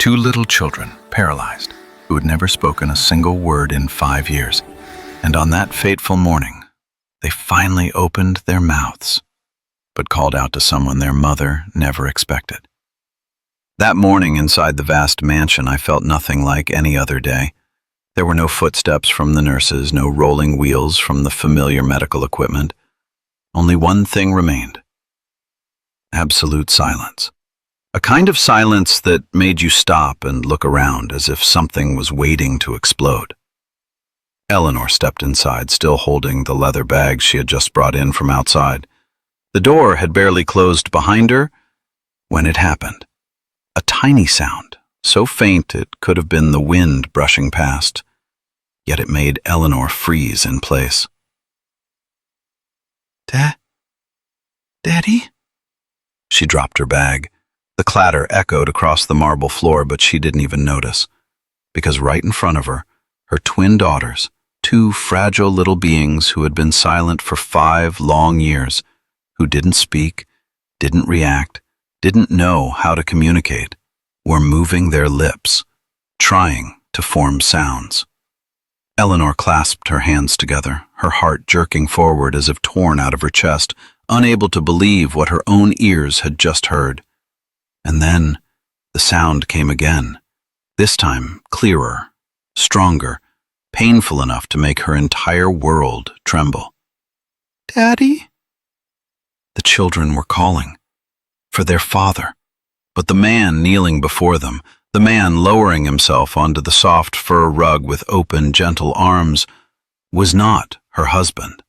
Two little children, paralyzed, who had never spoken a single word in 5 years. And on that fateful morning, they finally opened their mouths, but called out to someone their mother never expected. That morning inside the vast mansion, I felt nothing like any other day. There were no footsteps from the nurses, no rolling wheels from the familiar medical equipment. Only one thing remained: absolute silence. A kind of silence that made you stop and look around as if something was waiting to explode. Eleanor stepped inside, still holding the leather bag she had just brought in from outside. The door had barely closed behind her when it happened. A tiny sound, so faint it could have been the wind brushing past, yet it made Eleanor freeze in place. Daddy? She dropped her bag. The clatter echoed across the marble floor, but she didn't even notice, because right in front of her, her twin daughters, two fragile little beings who had been silent for 5 long years, who didn't speak, didn't react, didn't know how to communicate, were moving their lips, trying to form sounds. Eleanor clasped her hands together, her heart jerking forward as if torn out of her chest, unable to believe what her own ears had just heard. And then the sound came again, this time clearer, stronger, painful enough to make her entire world tremble. Daddy? The children were calling for their father, but the man kneeling before them, the man lowering himself onto the soft fur rug with open, gentle arms, was not her husband,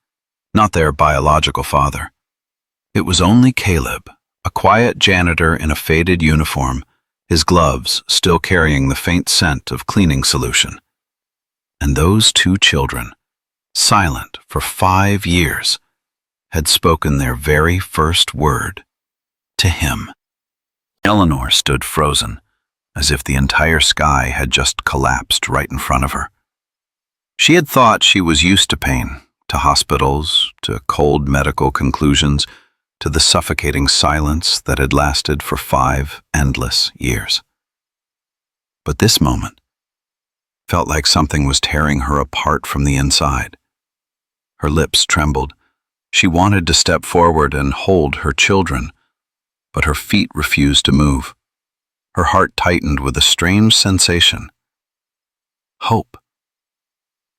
not their biological father. It was only Caleb, a quiet janitor in a faded uniform, his gloves still carrying the faint scent of cleaning solution. And those two children, silent for 5 years, had spoken their very first word to him. Eleanor stood frozen, as if the entire sky had just collapsed right in front of her. She had thought she was used to pain, to hospitals, to cold medical conclusions, to the suffocating silence that had lasted for 5 endless years. But this moment felt like something was tearing her apart from the inside. Her lips trembled. She wanted to step forward and hold her children, but her feet refused to move. Her heart tightened with a strange sensation. Hope.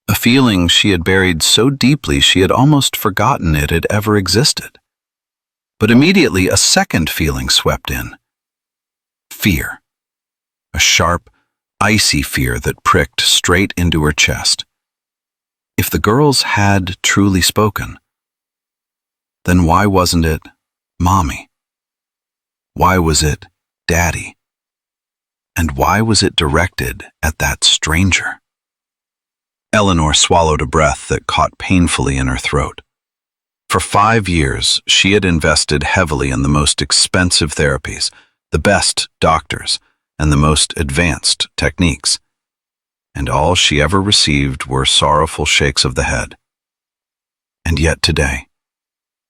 A feeling she had buried so deeply she had almost forgotten it had ever existed. But immediately a second feeling swept in. Fear. A sharp, icy fear that pricked straight into her chest. If the girls had truly spoken, then why wasn't it Mommy? Why was it Daddy? And why was it directed at that stranger? Eleanor swallowed a breath that caught painfully in her throat. For 5 years, she had invested heavily in the most expensive therapies, the best doctors, and the most advanced techniques. And all she ever received were sorrowful shakes of the head. And yet today,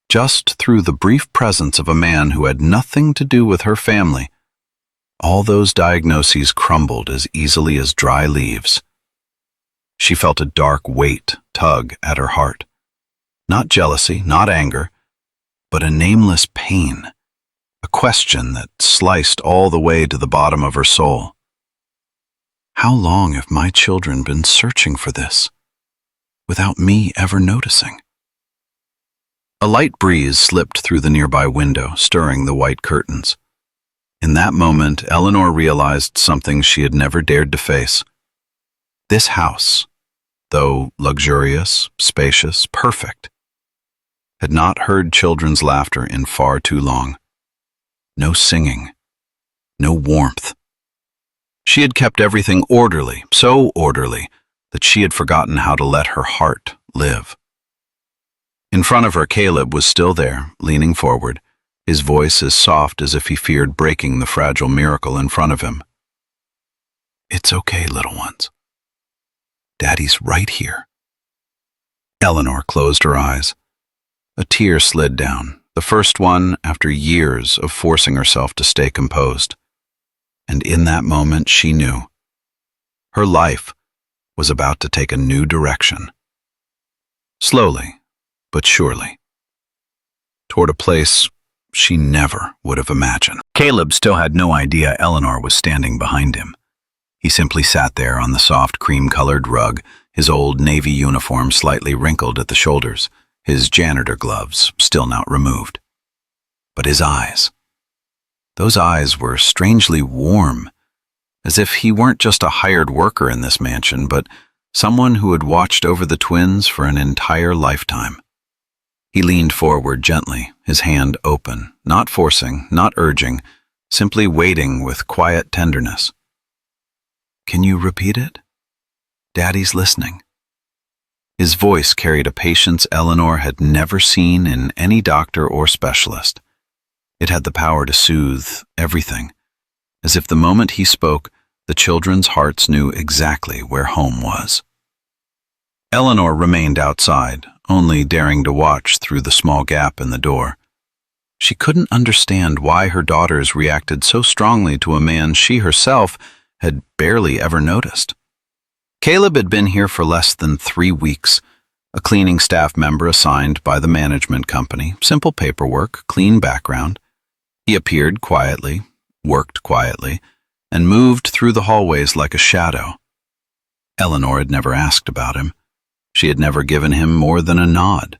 just through the brief presence of a man who had nothing to do with her family, all those diagnoses crumbled as easily as dry leaves. She felt a dark weight tug at her heart. Not jealousy, not anger, but a nameless pain, a question that sliced all the way to the bottom of her soul. How long have my children been searching for this, without me ever noticing? A light breeze slipped through the nearby window, stirring the white curtains. In that moment, Eleanor realized something she had never dared to face. This house, though luxurious, spacious, perfect, had not heard children's laughter in far too long. No singing, no warmth. She had kept everything orderly, so orderly that she had forgotten how to let her heart live. In front of her, Caleb was still there, leaning forward, his voice as soft as if he feared breaking the fragile miracle in front of him. "It's okay, little ones. Daddy's right here." Eleanor closed her eyes. A tear slid down, the first one after years of forcing herself to stay composed. And in that moment, she knew. Her life was about to take a new direction. Slowly, but surely. Toward a place she never would have imagined. Caleb still had no idea Eleanor was standing behind him. He simply sat there on the soft cream-colored rug, his old navy uniform slightly wrinkled at the shoulders, his janitor gloves still not removed. But his eyes, those eyes were strangely warm, as if he weren't just a hired worker in this mansion, but someone who had watched over the twins for an entire lifetime. He leaned forward gently, his hand open, not forcing, not urging, simply waiting with quiet tenderness. "Can you repeat it? Daddy's listening." His voice carried a patience Eleanor had never seen in any doctor or specialist. It had the power to soothe everything, as if the moment he spoke, the children's hearts knew exactly where home was. Eleanor remained outside, only daring to watch through the small gap in the door. She couldn't understand why her daughters reacted so strongly to a man she herself had barely ever noticed. Caleb had been here for less than 3 weeks, a cleaning staff member assigned by the management company, simple paperwork, clean background. He appeared quietly, worked quietly, and moved through the hallways like a shadow. Eleanor had never asked about him. She had never given him more than a nod.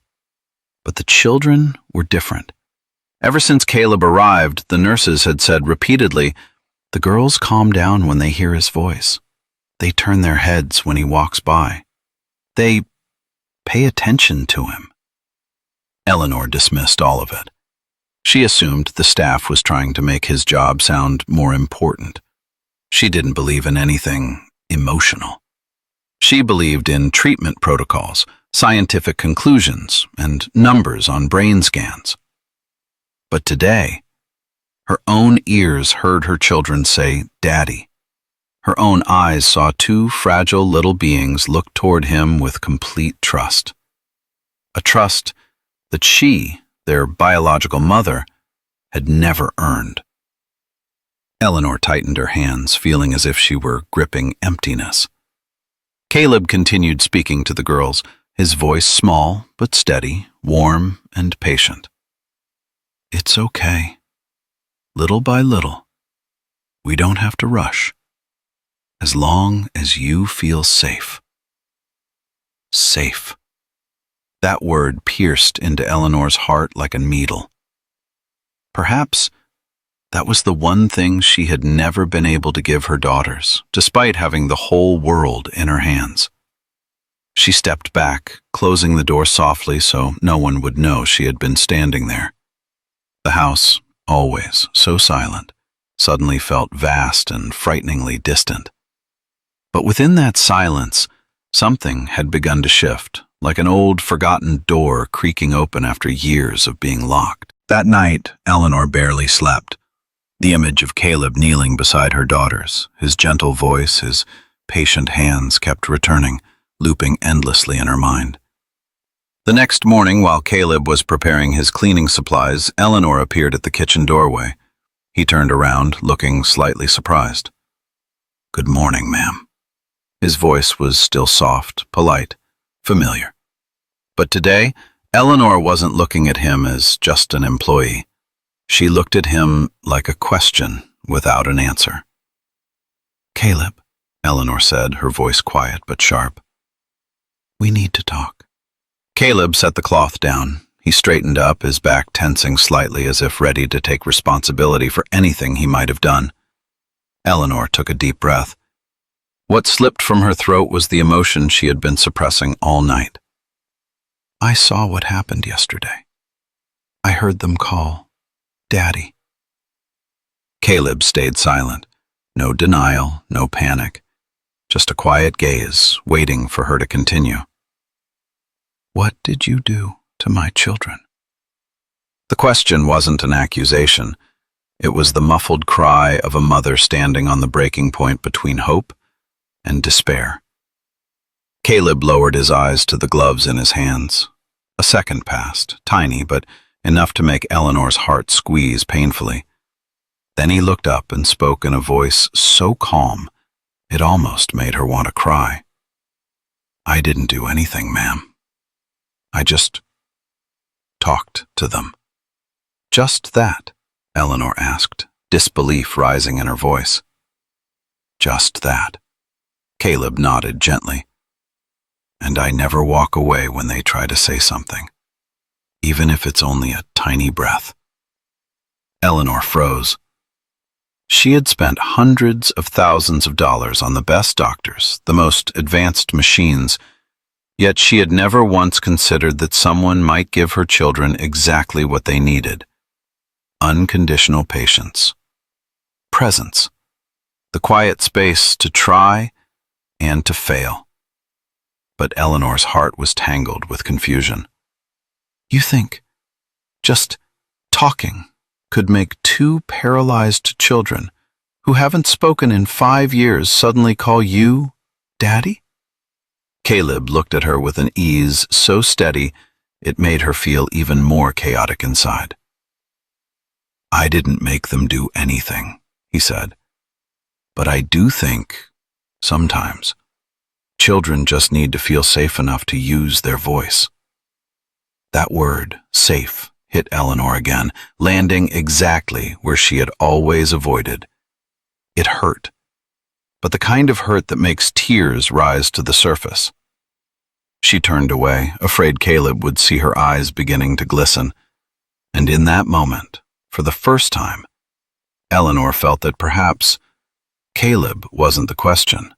But the children were different. Ever since Caleb arrived, the nurses had said repeatedly, "The girls calm down when they hear his voice. They turn their heads when he walks by. They pay attention to him." Eleanor dismissed all of it. She assumed the staff was trying to make his job sound more important. She didn't believe in anything emotional. She believed in treatment protocols, scientific conclusions, and numbers on brain scans. But today, her own ears heard her children say, "Daddy." Her own eyes saw 2 fragile little beings look toward him with complete trust. A trust that she, their biological mother, had never earned. Eleanor tightened her hands, feeling as if she were gripping emptiness. Caleb continued speaking to the girls, his voice small but steady, warm and patient. "It's okay. Little by little. We don't have to rush. As long as you feel safe." Safe. That word pierced into Eleanor's heart like a needle. Perhaps that was the one thing she had never been able to give her daughters, despite having the whole world in her hands. She stepped back, closing the door softly so no one would know she had been standing there. The house, always so silent, suddenly felt vast and frighteningly distant. But within that silence, something had begun to shift, like an old, forgotten door creaking open after years of being locked. That night, Eleanor barely slept. The image of Caleb kneeling beside her daughters, his gentle voice, his patient hands kept returning, looping endlessly in her mind. The next morning, while Caleb was preparing his cleaning supplies, Eleanor appeared at the kitchen doorway. He turned around, looking slightly surprised. "Good morning, ma'am." His voice was still soft, polite, familiar. But today, Eleanor wasn't looking at him as just an employee. She looked at him like a question without an answer. "Caleb," Eleanor said, her voice quiet but sharp. "We need to talk." Caleb set the cloth down. He straightened up, his back tensing slightly as if ready to take responsibility for anything he might have done. Eleanor took a deep breath. What slipped from her throat was the emotion she had been suppressing all night. "I saw what happened yesterday. I heard them call Daddy." Caleb stayed silent. No denial, no panic. Just a quiet gaze, waiting for her to continue. "What did you do to my children?" The question wasn't an accusation. It was the muffled cry of a mother standing on the breaking point between hope and despair. Caleb lowered his eyes to the gloves in his hands. A second passed, tiny, but enough to make Eleanor's heart squeeze painfully. Then he looked up and spoke in a voice so calm, it almost made her want to cry. "I didn't do anything, ma'am. I just talked to them." "Just that?" Eleanor asked, disbelief rising in her voice. "Just that." Caleb nodded gently. "And I never walk away when they try to say something, even if it's only a tiny breath." Eleanor froze. She had spent hundreds of thousands of dollars on the best doctors, the most advanced machines, yet she had never once considered that someone might give her children exactly what they needed: unconditional patience, presence, the quiet space to try and to fail. But Eleanor's heart was tangled with confusion. "You think just talking could make two paralyzed children who haven't spoken in 5 years suddenly call you Daddy?" Caleb looked at her with an ease so steady it made her feel even more chaotic inside. "I didn't make them do anything," he said. "But I do think, sometimes, children just need to feel safe enough to use their voice." That word, safe, hit Eleanor again, landing exactly where she had always avoided. It hurt, but the kind of hurt that makes tears rise to the surface. She turned away, afraid Caleb would see her eyes beginning to glisten, and in that moment, for the first time, Eleanor felt that perhaps Caleb wasn't the question.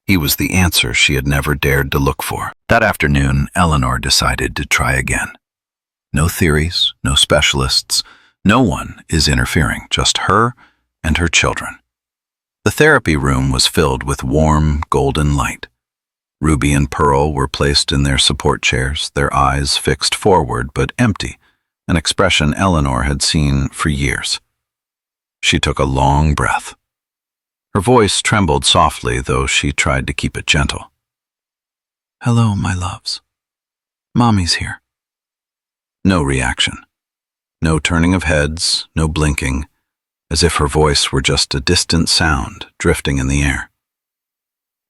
He was the answer she had never dared to look for. That afternoon, Eleanor decided to try again. No theories, no specialists, no one is interfering, just her and her children. The therapy room was filled with warm, golden light. Ruby and Pearl were placed in their support chairs, their eyes fixed forward but empty, an expression Eleanor had seen for years. She took a long breath. Her voice trembled softly, though she tried to keep it gentle. "Hello, my loves. Mommy's here." No reaction. No turning of heads, no blinking, as if her voice were just a distant sound drifting in the air.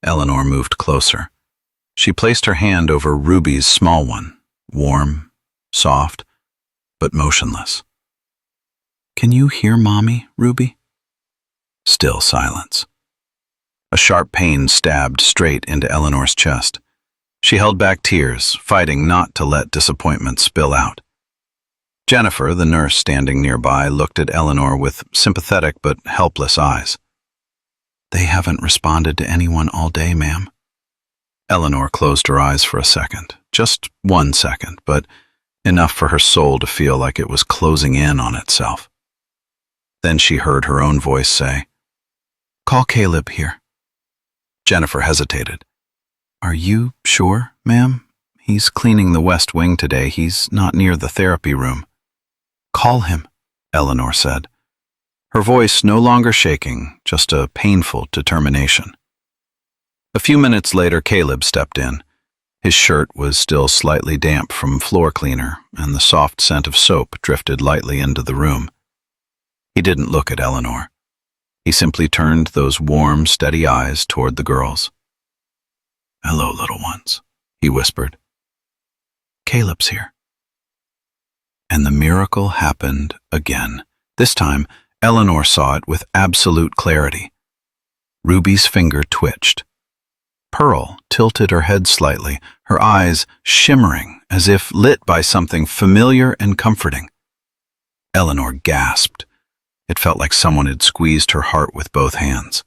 Eleanor moved closer. She placed her hand over Ruby's small one, warm, soft, but motionless. "Can you hear Mommy, Ruby?" Still silence. A sharp pain stabbed straight into Eleanor's chest. She held back tears, fighting not to let disappointment spill out. Janitor, the nurse standing nearby, looked at Eleanor with sympathetic but helpless eyes. "They haven't responded to anyone all day, ma'am." Eleanor closed her eyes for a second, just 1 second, but enough for her soul to feel like it was closing in on itself. Then she heard her own voice say, "Call Caleb here." Janitor hesitated. "Are you sure, ma'am? He's cleaning the west wing today. He's not near the therapy room." "Call him," Eleanor said. Her voice no longer shaking, just a painful determination. A few minutes later, Caleb stepped in. His shirt was still slightly damp from floor cleaner, and the soft scent of soap drifted lightly into the room. He didn't look at Eleanor. He simply turned those warm, steady eyes toward the girls. "Hello, little ones," he whispered. "Caleb's here." And the miracle happened again. This time, Eleanor saw it with absolute clarity. Ruby's finger twitched. Pearl tilted her head slightly, her eyes shimmering as if lit by something familiar and comforting. Eleanor gasped. It felt like someone had squeezed her heart with both hands.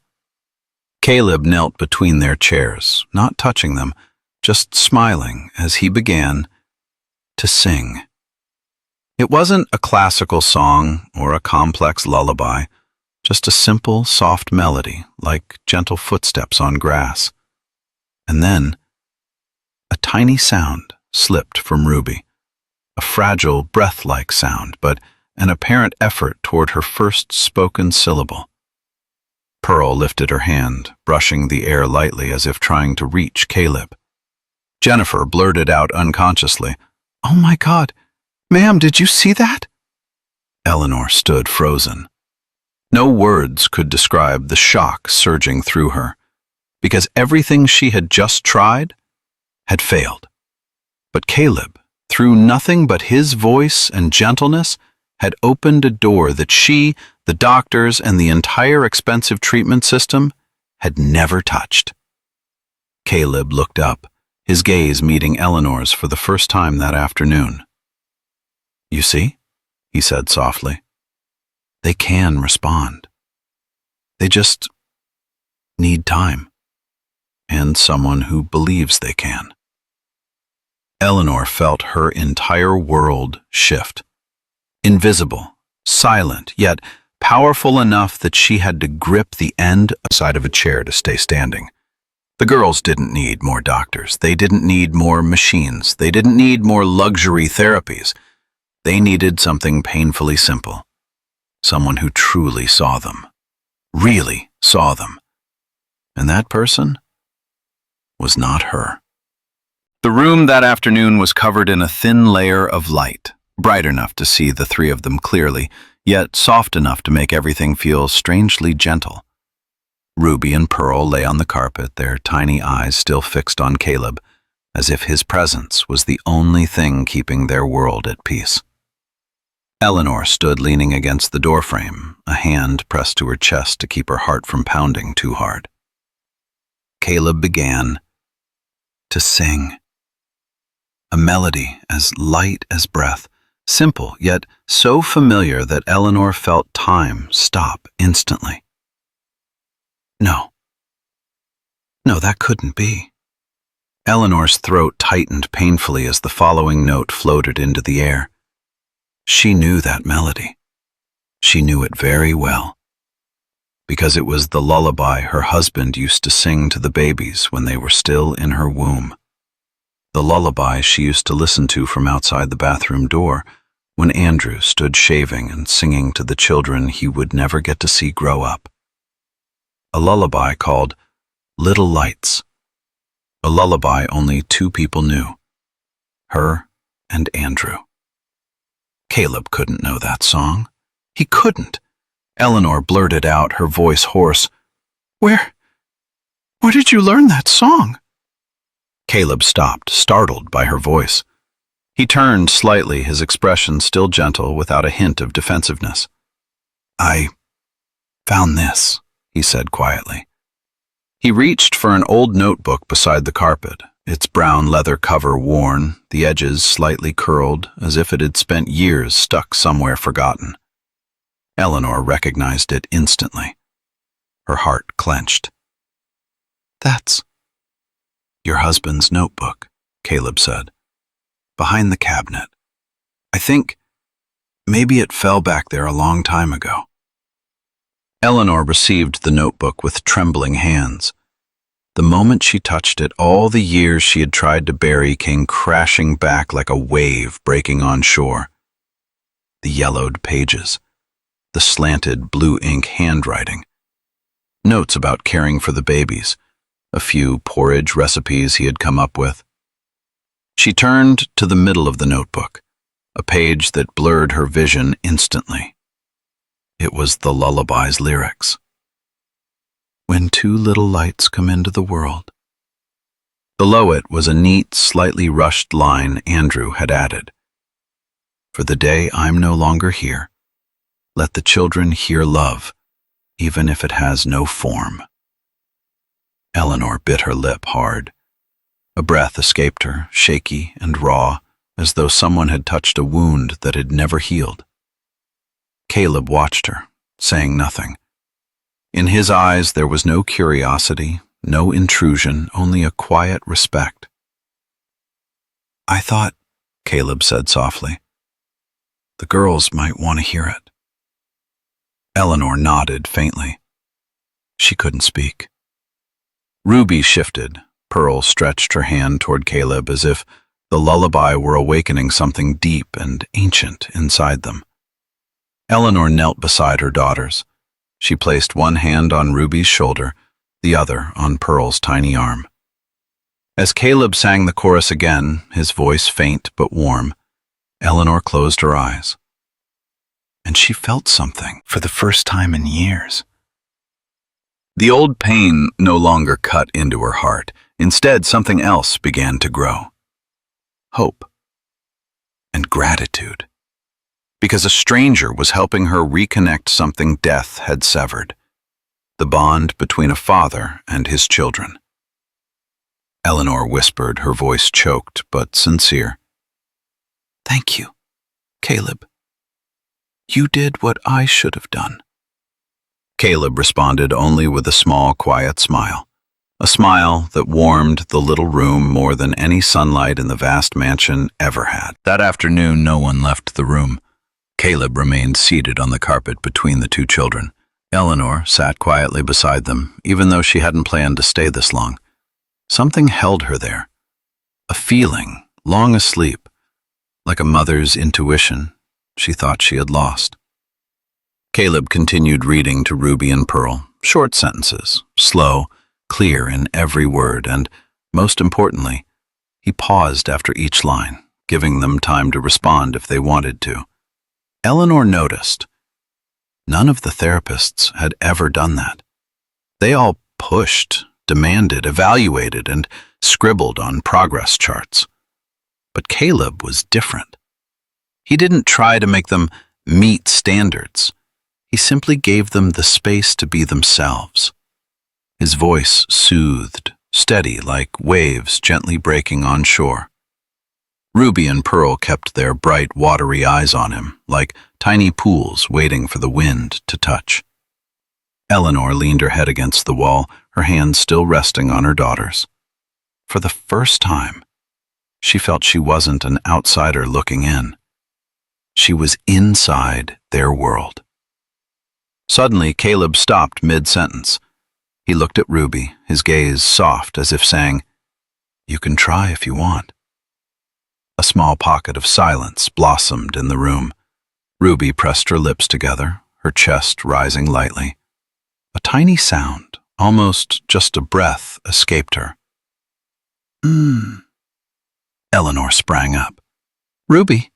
Caleb knelt between their chairs, not touching them, just smiling as he began to sing. It wasn't a classical song or a complex lullaby, just a simple, soft melody, like gentle footsteps on grass. And then, a tiny sound slipped from Ruby, a fragile, breath-like sound, but an apparent effort toward her first spoken syllable. Pearl lifted her hand, brushing the air lightly as if trying to reach Caleb. Janitor blurted out unconsciously, "Oh my God, ma'am, did you see that?" Eleanor stood frozen. No words could describe the shock surging through her, because everything she had just tried had failed. But Caleb, through nothing but his voice and gentleness, had opened a door that she, the doctors, and the entire expensive treatment system had never touched. Caleb looked up, his gaze meeting Eleanor's for the first time that afternoon. "You see," he said softly, "they can respond. They just need time, and someone who believes they can." Eleanor felt her entire world shift. Invisible, silent, yet powerful enough that she had to grip the end side of a chair to stay standing. The girls didn't need more doctors. They didn't need more machines. They didn't need more luxury therapies. They needed something painfully simple. Someone who truly saw them. Really saw them. And that person was not her. The room that afternoon was covered in a thin layer of light, bright enough to see the three of them clearly, yet soft enough to make everything feel strangely gentle. Ruby and Pearl lay on the carpet, their tiny eyes still fixed on Caleb, as if his presence was the only thing keeping their world at peace. Eleanor stood leaning against the doorframe, a hand pressed to her chest to keep her heart from pounding too hard. Caleb began to sing. A melody as light as breath, simple yet so familiar that Eleanor felt time stop instantly. No, that couldn't be. Eleanor's throat tightened painfully as the following note floated into the air. She knew that melody. She knew it very well, because it was the lullaby her husband used to sing to the babies when they were still in her womb. The lullaby she used to listen to from outside the bathroom door when Andrew stood shaving and singing to the children he would never get to see grow up. A lullaby called Little Lights. A lullaby only two people knew, her and Andrew. Caleb couldn't know that song. He couldn't. Eleanor blurted out, her voice hoarse. Where did you learn that song?" Caleb stopped, startled by her voice. He turned slightly, his expression still gentle, without a hint of defensiveness. "I found this," he said quietly. He reached for an old notebook beside the carpet, its brown leather cover worn, the edges slightly curled, as if it had spent years stuck somewhere forgotten. Eleanor recognized it instantly. Her heart clenched. "That's your husband's notebook," Caleb said. "Behind the cabinet. I think maybe it fell back there a long time ago." Eleanor received the notebook with trembling hands. The moment she touched it, all the years she had tried to bury came crashing back like a wave breaking on shore. The yellowed pages, the slanted blue ink handwriting, notes about caring for the babies, a few porridge recipes he had come up with. She turned to the middle of the notebook, a page that blurred her vision instantly. It was the lullaby's lyrics. "When two little lights come into the world." Below it was a neat, slightly rushed line Andrew had added. "For the day I'm no longer here, let the children hear love, even if it has no form." Eleanor bit her lip hard. A breath escaped her, shaky and raw, as though someone had touched a wound that had never healed. Caleb watched her, saying nothing. In his eyes there was no curiosity, no intrusion, only a quiet respect. "I thought," Caleb said softly, "the girls might want to hear it." Eleanor nodded faintly. She couldn't speak. Ruby shifted. Pearl stretched her hand toward Caleb as if the lullaby were awakening something deep and ancient inside them. Eleanor knelt beside her daughters. She placed one hand on Ruby's shoulder, the other on Pearl's tiny arm. As Caleb sang the chorus again, his voice faint but warm, Eleanor closed her eyes. and she felt something for the first time in years. The old pain no longer cut into her heart. Instead, something else began to grow. Hope and gratitude. Because a stranger was helping her reconnect something death had severed. The bond between a father and his children. Eleanor whispered, her voice choked but sincere. "Thank you, Caleb. You did what I should have done." Caleb responded only with a small, quiet smile. A smile that warmed the little room more than any sunlight in the vast mansion ever had. That afternoon, no one left the room. Caleb remained seated on the carpet between the two children. Eleanor sat quietly beside them, even though she hadn't planned to stay this long. Something held her there. A feeling, long asleep, like a mother's intuition she thought she had lost. Caleb continued reading to Ruby and Pearl, short sentences, slow, clear in every word, and, most importantly, he paused after each line, giving them time to respond if they wanted to. Eleanor noticed. None of the therapists had ever done that. They all pushed, demanded, evaluated, and scribbled on progress charts. But Caleb was different. He didn't try to make them meet standards. He simply gave them the space to be themselves. His voice soothed, steady like waves gently breaking on shore. Ruby and Pearl kept their bright, watery eyes on him, like tiny pools waiting for the wind to touch. Eleanor leaned her head against the wall, her hands still resting on her daughter's. For the first time, she felt she wasn't an outsider looking in. She was inside their world. Suddenly, Caleb stopped mid-sentence. He looked at Ruby, his gaze soft as if saying, "You can try if you want." A small pocket of silence blossomed in the room. Ruby pressed her lips together, her chest rising lightly. A tiny sound, almost just a breath, escaped her. Eleanor sprang up. "Ruby,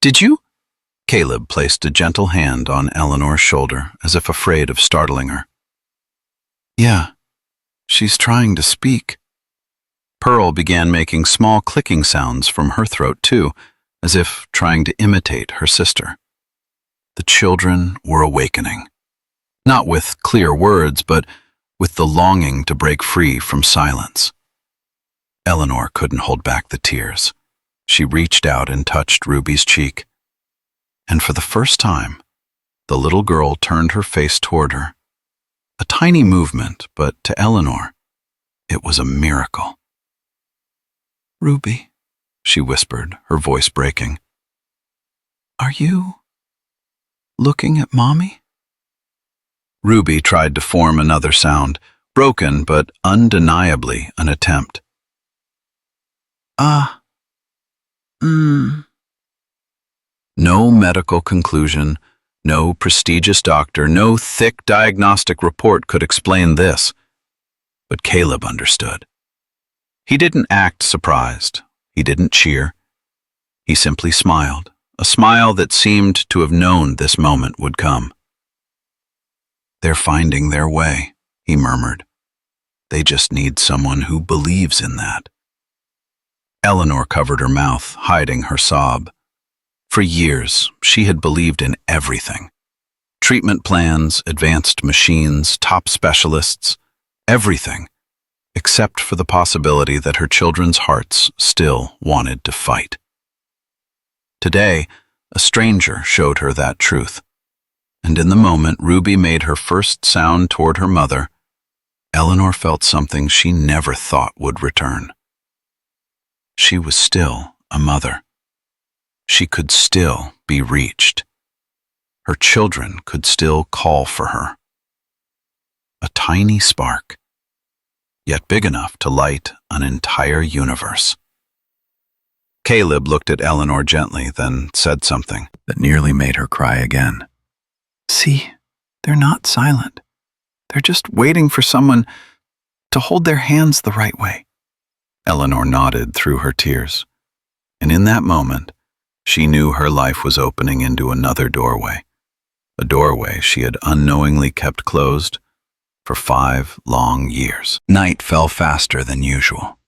did you?" Caleb placed a gentle hand on Eleanor's shoulder, as if afraid of startling her. "Yeah, she's trying to speak." Pearl began making small clicking sounds from her throat too, as if trying to imitate her sister. The children were awakening. Not with clear words, but with the longing to break free from silence. Eleanor couldn't hold back the tears. She reached out and touched Ruby's cheek. And for the first time, the little girl turned her face toward her. A tiny movement, but to Eleanor, it was a miracle. "Ruby," she whispered, her voice breaking. "Are you looking at Mommy?" Ruby tried to form another sound, broken but undeniably an attempt. No medical conclusion, no prestigious doctor, no thick diagnostic report could explain this. But Caleb understood. He didn't act surprised. He didn't cheer. He simply smiled, a smile that seemed to have known this moment would come. "They're finding their way," he murmured. "They just need someone who believes in that." Eleanor covered her mouth, hiding her sob. For years, she had believed in everything. Treatment plans, advanced machines, top specialists, everything, except for the possibility that her children's hearts still wanted to fight. Today, a stranger showed her that truth. And in the moment Ruby made her first sound toward her mother, Eleanor felt something she never thought would return. She was still a mother. She could still be reached. Her children could still call for her. A tiny spark, yet big enough to light an entire universe. Caleb looked at Eleanor gently, then said something that nearly made her cry again. "See, they're not silent. They're just waiting for someone to hold their hands the right way." Eleanor nodded through her tears, and in that moment, she knew her life was opening into another doorway, a doorway she had unknowingly kept closed for 5 long years. Night fell faster than usual.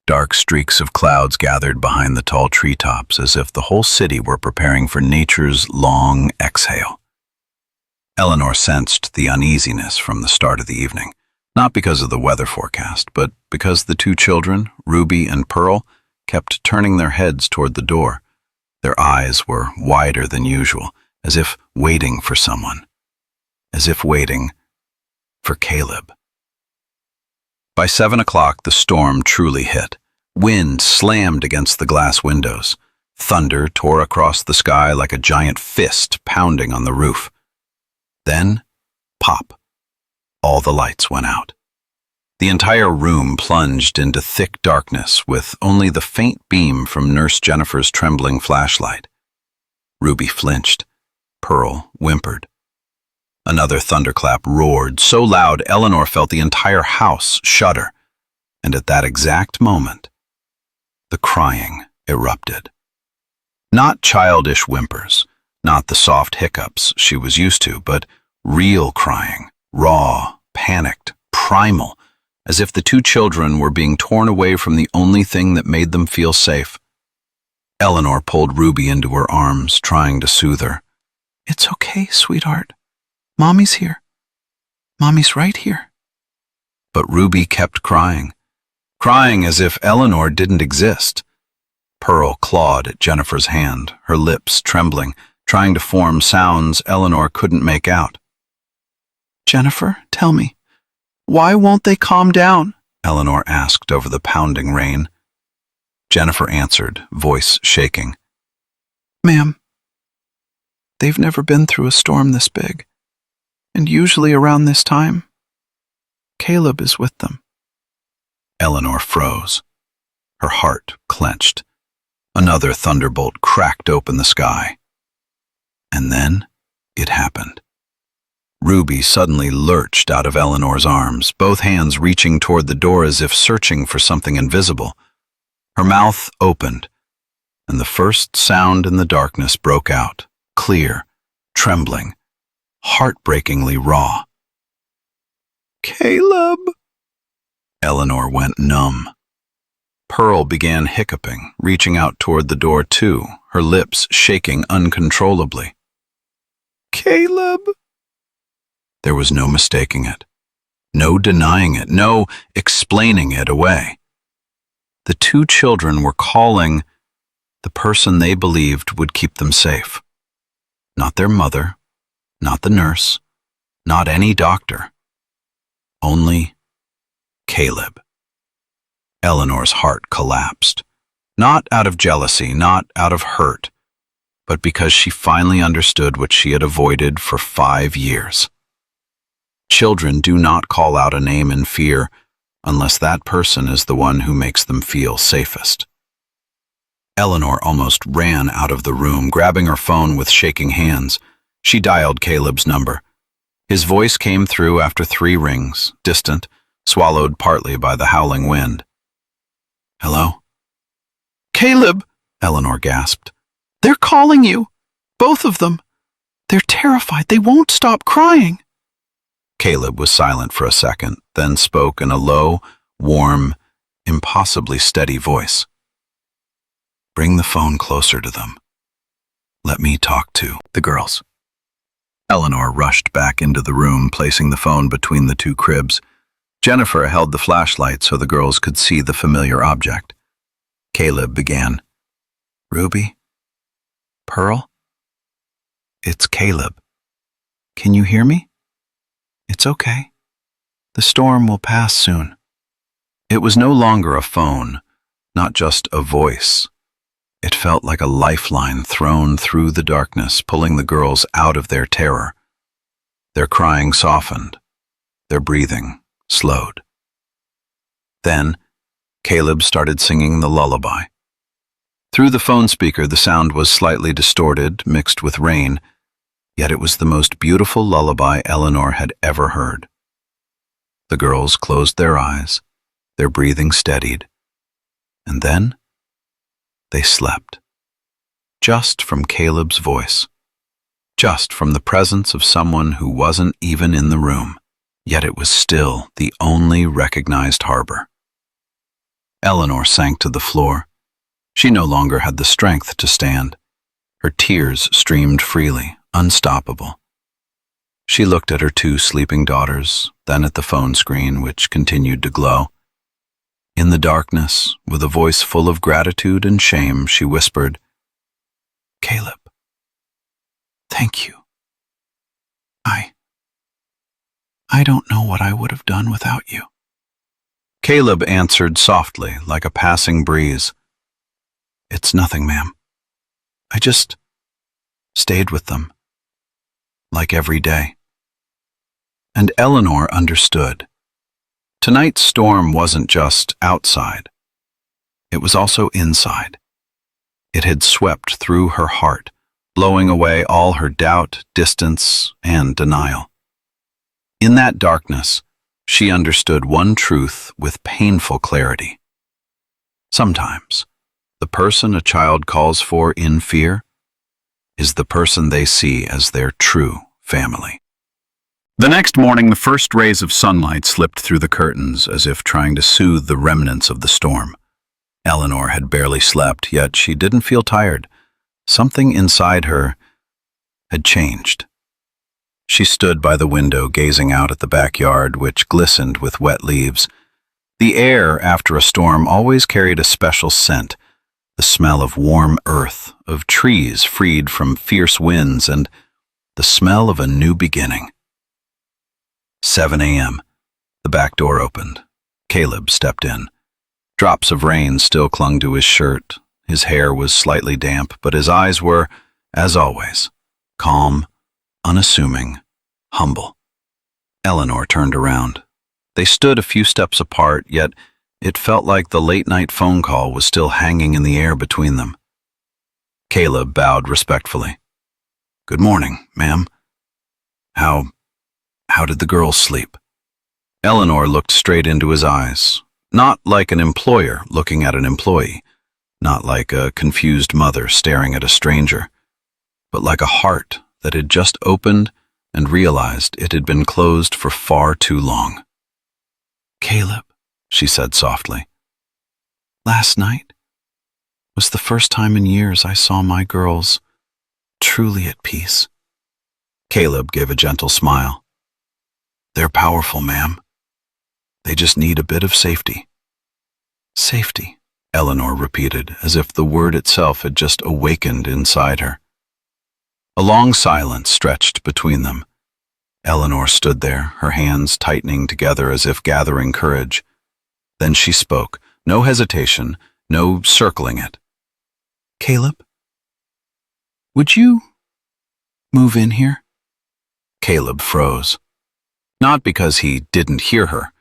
Dark streaks of clouds gathered behind the tall treetops as if the whole city were preparing for nature's long exhale. Eleanor sensed the uneasiness from the start of the evening, not because of the weather forecast, but because the two children, Ruby and Pearl, kept turning their heads toward the door. Their eyes were wider than usual, as if waiting for someone, as if waiting for Caleb. By 7 o'clock, the storm truly hit. Wind slammed against the glass windows. Thunder tore across the sky like a giant fist pounding on the roof. Then, pop. All the lights went out. The entire room plunged into thick darkness with only the faint beam from Nurse Jennifer's trembling flashlight. Ruby flinched. Pearl whimpered. Another thunderclap roared so loud Eleanor felt the entire house shudder, and at that exact moment, the crying erupted. Not childish whimpers, not the soft hiccups she was used to, but real crying, raw, panicked, primal, as if the two children were being torn away from the only thing that made them feel safe. Eleanor pulled Ruby into her arms, trying to soothe her. It's okay, sweetheart. Mommy's here. Mommy's right here. But Ruby kept crying as if Eleanor didn't exist. Pearl clawed at Jennifer's hand, her lips trembling, trying to form sounds Eleanor couldn't make out. Jennifer, tell me, why won't they calm down? Eleanor asked over the pounding rain. Jennifer answered, voice shaking. Ma'am, they've never been through a storm this big, and usually around this time, Caleb is with them. Eleanor froze. Her heart clenched. Another thunderbolt cracked open the sky. And then it happened. Ruby suddenly lurched out of Eleanor's arms, both hands reaching toward the door as if searching for something invisible. Her mouth opened, and the first sound in the darkness broke out, clear, trembling, heartbreakingly raw. Caleb! Eleanor went numb. Pearl began hiccuping, reaching out toward the door too, her lips shaking uncontrollably. Caleb! There was no mistaking it, no denying it, no explaining it away. The two children were calling the person they believed would keep them safe. Not their mother, not the nurse, not any doctor. Only Caleb. Eleanor's heart collapsed, not out of jealousy, not out of hurt, but because she finally understood what she had avoided for 5 years. Children do not call out a name in fear unless that person is the one who makes them feel safest. Eleanor almost ran out of the room, grabbing her phone with shaking hands. She dialed Caleb's number. His voice came through after 3 rings, distant, swallowed partly by the howling wind. Hello? Caleb! Eleanor gasped. They're calling you! Both of them! They're terrified. They won't stop crying. Caleb was silent for a second, then spoke in a low, warm, impossibly steady voice. Bring the phone closer to them. Let me talk to the girls. Eleanor rushed back into the room, placing the phone between the 2 cribs. Jennifer held the flashlight so the girls could see the familiar object. Caleb began. Ruby? Pearl? It's Caleb. Can you hear me? It's okay. The storm will pass soon. It was no longer a phone, not just a voice. It felt like a lifeline thrown through the darkness, pulling the girls out of their terror. Their crying softened. Their breathing slowed. Then, Caleb started singing the lullaby. Through the phone speaker, the sound was slightly distorted, mixed with rain, yet it was the most beautiful lullaby Eleanor had ever heard. The girls closed their eyes, their breathing steadied, and then they slept, just from Caleb's voice, just from the presence of someone who wasn't even in the room, yet it was still the only recognized harbor. Eleanor sank to the floor. She no longer had the strength to stand. Her tears streamed freely, unstoppable. She looked at her 2 sleeping daughters, then at the phone screen, which continued to glow. In the darkness, with a voice full of gratitude and shame, she whispered, Caleb, thank you. I don't know what I would have done without you. Caleb answered softly, like a passing breeze. It's nothing, ma'am. I just stayed with them, like every day. And Eleanor understood. Tonight's storm wasn't just outside. It was also inside. It had swept through her heart, blowing away all her doubt, distance, and denial. In that darkness, she understood one truth with painful clarity. Sometimes, the person a child calls for in fear is the person they see as their true family. The next morning, the first rays of sunlight slipped through the curtains as if trying to soothe the remnants of the storm. Eleanor had barely slept, yet she didn't feel tired. Something inside her had changed. She stood by the window, gazing out at the backyard, which glistened with wet leaves. The air after a storm always carried a special scent, the smell of warm earth, of trees freed from fierce winds, and the smell of a new beginning. 7 a.m. The back door opened. Caleb stepped in. Drops of rain still clung to his shirt. His hair was slightly damp, but his eyes were, as always, calm, unassuming, humble. Eleanor turned around. They stood a few steps apart, yet it felt like the late-night phone call was still hanging in the air between them. Caleb bowed respectfully. "Good morning, ma'am. How did the girls sleep?" Eleanor looked straight into his eyes, not like an employer looking at an employee, not like a confused mother staring at a stranger, but like a heart that had just opened and realized it had been closed for far too long. Caleb, she said softly, last night was the first time in years I saw my girls truly at peace. Caleb gave a gentle smile. "They're powerful, ma'am. They just need a bit of safety." Safety, Eleanor repeated, as if the word itself had just awakened inside her. A long silence stretched between them. Eleanor stood there, her hands tightening together as if gathering courage. Then she spoke, no hesitation, no circling it. Caleb, would you move in here? Caleb froze. Not because he didn't hear her,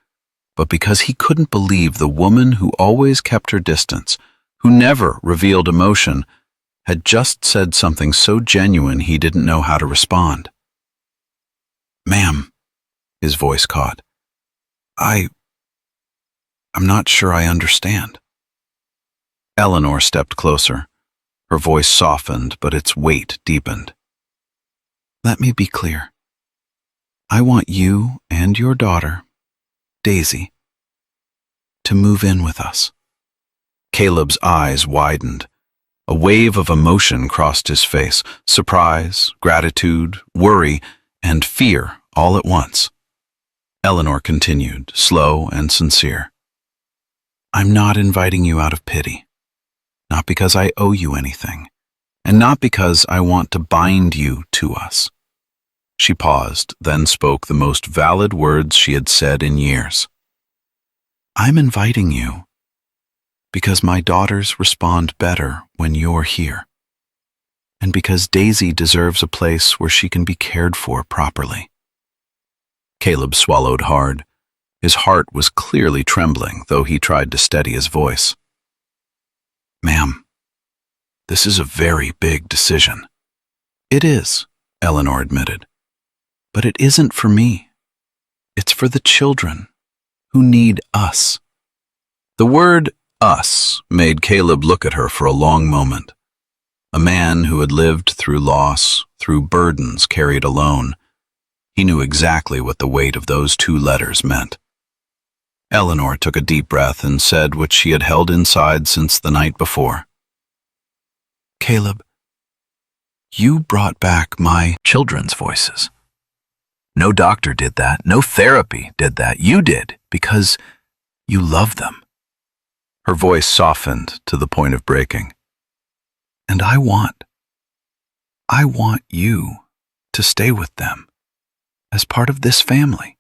but because he couldn't believe the woman who always kept her distance, who never revealed emotion, had just said something so genuine he didn't know how to respond. "Ma'am," his voice caught, I'm not sure I understand." Eleanor stepped closer. Her voice softened, but its weight deepened. "Let me be clear. I want you and your daughter, Daisy, to move in with us." Caleb's eyes widened. A wave of emotion crossed his face, surprise, gratitude, worry, and fear all at once. Eleanor continued, slow and sincere. "I'm not inviting you out of pity, not because I owe you anything, and not because I want to bind you to us." She paused, then spoke the most valid words she had said in years. "I'm inviting you because my daughters respond better when you're here, and because Daisy deserves a place where she can be cared for properly." Caleb swallowed hard. His heart was clearly trembling, though he tried to steady his voice. "Ma'am, this is a very big decision." "It is," Eleanor admitted. "But it isn't for me. It's for the children who need us." The word "us" made Caleb look at her for a long moment. a man who had lived through loss, through burdens carried alone. He knew exactly what the weight of those 2 letters meant. Eleanor took a deep breath and said what she had held inside since the night before. Caleb, you brought back my children's voices. No doctor did that. No therapy did that. You did, because you love them. Her voice softened to the point of breaking. And I want you to stay with them as part of this family.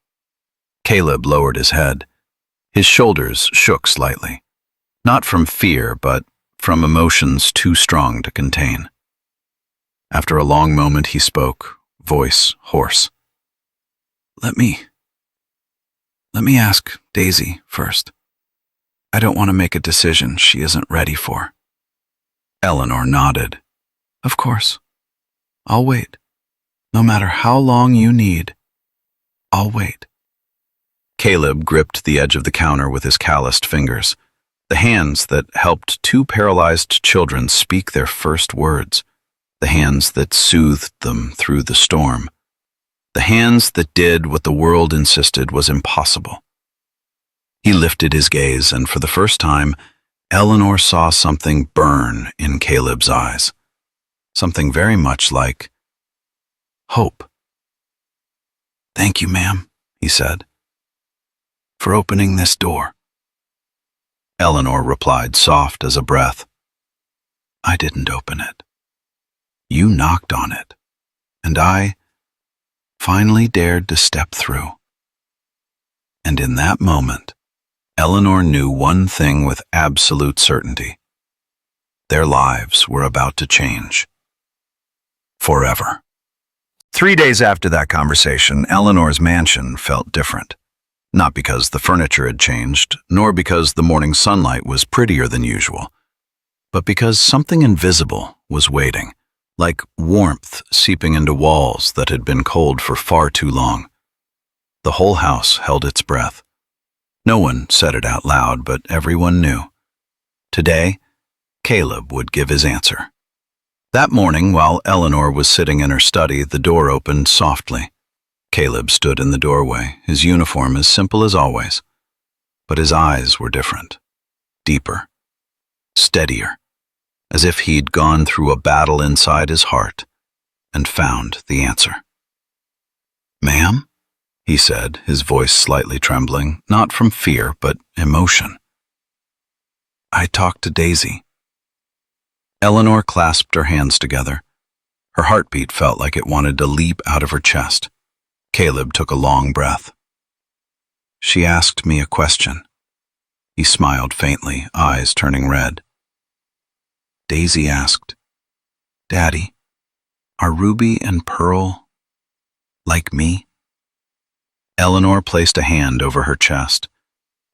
Caleb lowered his head. His shoulders shook slightly, not from fear, but from emotions too strong to contain. After a long moment he spoke, voice hoarse. Let me ask Daisy first. I don't want to make a decision she isn't ready for. Eleanor nodded. Of course. I'll wait. No matter how long you need, I'll wait. Caleb gripped the edge of the counter with his calloused fingers, the hands that helped 2 paralyzed children speak their first words, the hands that soothed them through the storm, the hands that did what the world insisted was impossible. He lifted his gaze, and for the first time, Eleanor saw something burn in Caleb's eyes, something very much like hope. Thank you, ma'am, he said, for opening this door. Eleanor replied, soft as a breath. I didn't open it. You knocked on it, and I finally dared to step through. And in that moment, Eleanor knew one thing with absolute certainty. Their lives were about to change. Forever. 3 days after that conversation, Eleanor's mansion felt different. Not because the furniture had changed, nor because the morning sunlight was prettier than usual, but because something invisible was waiting, like warmth seeping into walls that had been cold for far too long. The whole house held its breath. No one said it out loud, but everyone knew. Today, Caleb would give his answer. That morning, while Eleanor was sitting in her study, the door opened softly. Caleb stood in the doorway, his uniform as simple as always. But his eyes were different, deeper, steadier, as if he'd gone through a battle inside his heart and found the answer. "Ma'am?" he said, his voice slightly trembling, not from fear, but emotion. "I talked to Daisy." Eleanor clasped her hands together. Her heartbeat felt like it wanted to leap out of her chest. Caleb took a long breath. "She asked me a question." He smiled faintly, eyes turning red. Daisy asked, "Daddy, are Ruby and Pearl like me?" Eleanor placed a hand over her chest.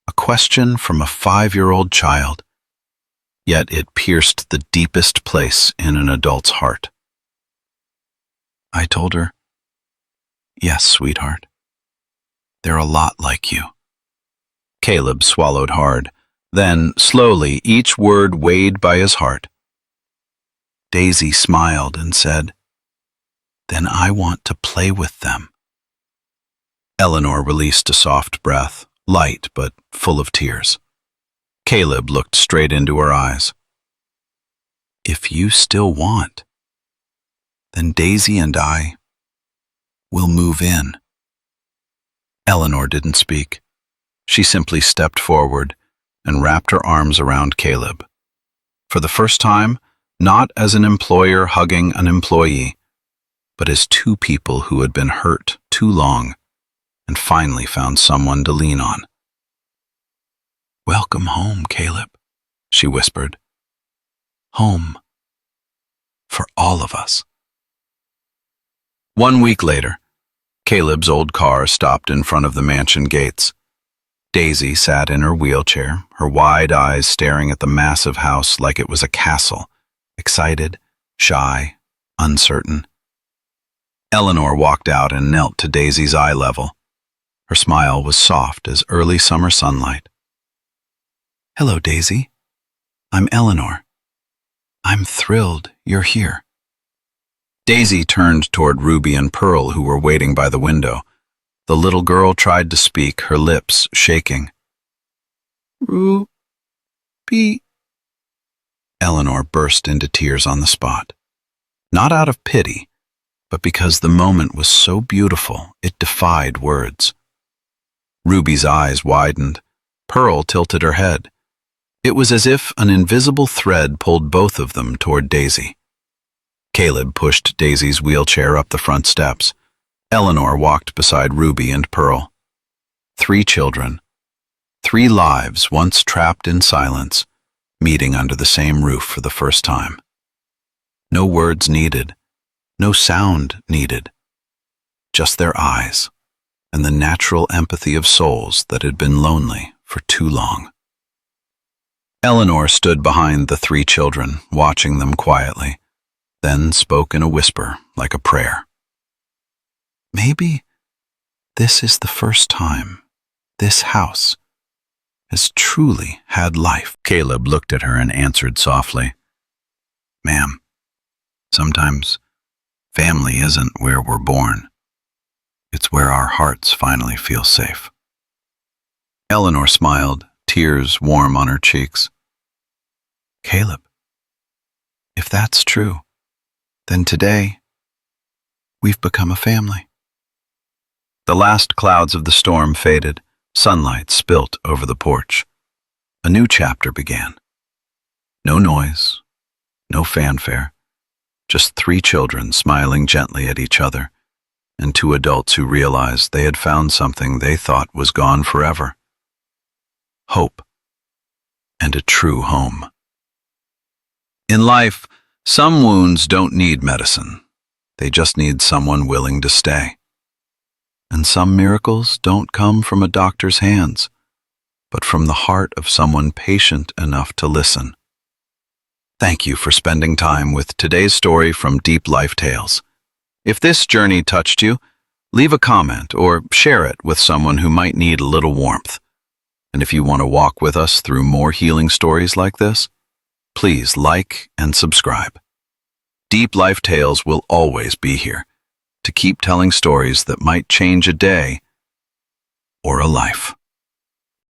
A question from a 5-year-old child, yet it pierced the deepest place in an adult's heart. I told her, "Yes, sweetheart. They're a lot like you." Caleb swallowed hard. Then, slowly, each word weighed by his heart. Daisy smiled and said, "Then I want to play with them." Eleanor released a soft breath, light but full of tears. Caleb looked straight into her eyes. "If you still want, then Daisy and I will move in." Eleanor didn't speak. She simply stepped forward and wrapped her arms around Caleb. For the first time, not as an employer hugging an employee, but as 2 people who had been hurt too long and finally found someone to lean on. "Welcome home, Caleb," she whispered. "Home for all of us." 1 week later, Caleb's old car stopped in front of the mansion gates. Daisy sat in her wheelchair, her wide eyes staring at the massive house like it was a castle, excited, shy, uncertain. Eleanor walked out and knelt to Daisy's eye level. Her smile was soft as early summer sunlight. "Hello, Daisy. I'm Eleanor. I'm thrilled you're here. Daisy turned toward Ruby and Pearl, who were waiting by the window. The little girl tried to speak, her lips shaking. Ruby. Eleanor burst into tears on the spot. Not out of pity, but because the moment was so beautiful it defied words. Ruby's eyes widened. Pearl tilted her head. It was as if an invisible thread pulled both of them toward Daisy. Caleb pushed Daisy's wheelchair up the front steps. Eleanor walked beside Ruby and Pearl. 3 children, 3 lives once trapped in silence, meeting under the same roof for the first time. No words needed, no sound needed, just their eyes and the natural empathy of souls that had been lonely for too long. Eleanor stood behind the 3 children, watching them quietly, then spoke in a whisper like a prayer. Maybe this is the first time this house has truly had life. Caleb looked at her and answered softly, "Ma'am, sometimes family isn't where we're born. It's where our hearts finally feel safe." Eleanor smiled, tears warm on her cheeks. Caleb, if that's true, then today we've become a family. The last clouds of the storm faded. Sunlight spilt over the porch. A new chapter began. No noise, no fanfare, just 3 children smiling gently at each other, and 2 adults who realized they had found something they thought was gone forever. Hope and a true home. In life, some wounds don't need medicine. They just need someone willing to stay. And some miracles don't come from a doctor's hands, but from the heart of someone patient enough to listen. Thank you for spending time with today's story from Deep Life Tales. If this journey touched you, leave a comment or share it with someone who might need a little warmth. And if you want to walk with us through more healing stories like this, please like and subscribe. Deep Life Tales will always be here to keep telling stories that might change a day or a life.